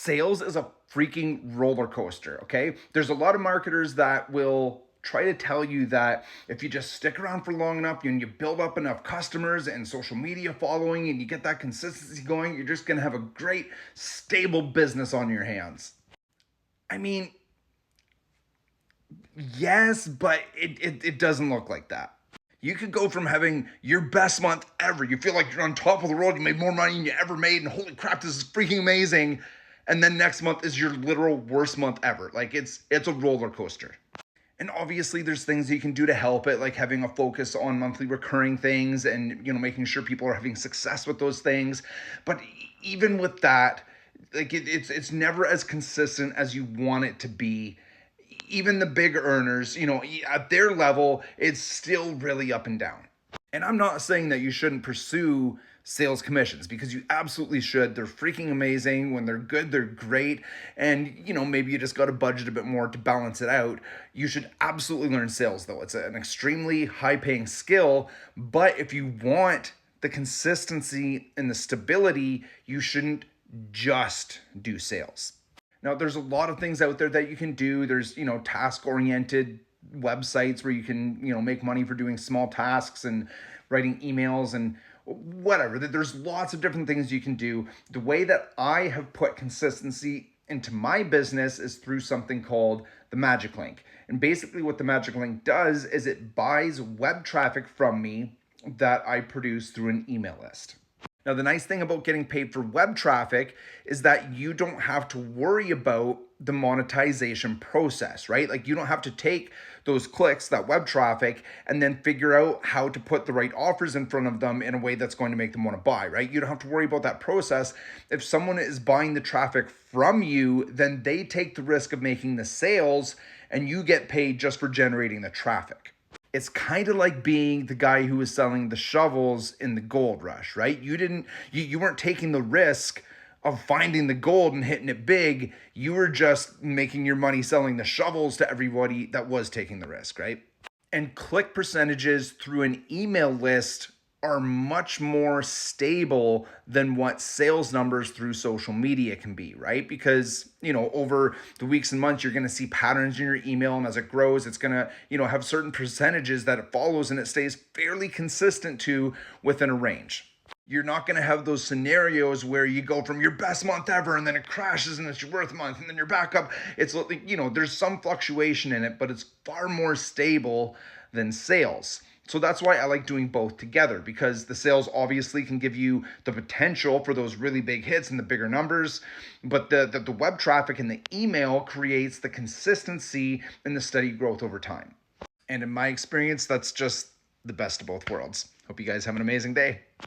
Sales is a freaking roller coaster, okay? There's a lot of marketers that will try to tell you that if you just stick around for long enough and you build up enough customers and social media following and you get that consistency going, you're just gonna have a great, stable business on your hands. I mean, yes, but it doesn't look like that. You could go from having your best month ever, you feel like you're on top of the world, you made more money than you ever made, and holy crap, this is freaking amazing. And then next month is your literal worst month ever. Like it's a roller coaster. And obviously there's things you can do to help it, like having a focus on monthly recurring things and making sure people are having success with those things. But even with that, like it's never as consistent as you want it to be. Even the big earners, at their level, it's still really up and down. And I'm not saying that you shouldn't pursue sales commissions, because you absolutely should. They're freaking amazing. When they're good, they're great. And, maybe you just got to budget a bit more to balance it out. You should absolutely learn sales, though. It's an extremely high paying skill. But if you want the consistency and the stability, you shouldn't just do sales. Now, there's a lot of things out there that you can do. There's, task-oriented websites where you can, make money for doing small tasks and writing emails and whatever. There's lots of different things you can do. The way that I have put consistency into my business is through something called the Magic Link. And basically what the Magic Link does is it buys web traffic from me that I produce through an email list. Now, the nice thing about getting paid for web traffic is that you don't have to worry about the monetization process, right? Like you don't have to take those clicks, that web traffic, and then figure out how to put the right offers in front of them in a way that's going to make them want to buy, right? You don't have to worry about that process. If someone is buying the traffic from you, then they take the risk of making the sales and you get paid just for generating the traffic. It's kind of like being the guy who was selling the shovels in the gold rush, right? You weren't taking the risk of finding the gold and hitting it big. You were just making your money selling the shovels to everybody that was taking the risk, right? And click percentages through an email list are much more stable than what sales numbers through social media can be, right? Because, over the weeks and months, you're going to see patterns in your email. And as it grows, it's going to, have certain percentages that it follows and it stays fairly consistent to within a range. You're not going to have those scenarios where you go from your best month ever and then it crashes and it's your worst month and then you're back up. It's, there's some fluctuation in it, but it's far more stable than sales. So that's why I like doing both together, because the sales obviously can give you the potential for those really big hits and the bigger numbers, but the web traffic and the email creates the consistency and the steady growth over time. And in my experience, that's just the best of both worlds. Hope you guys have an amazing day.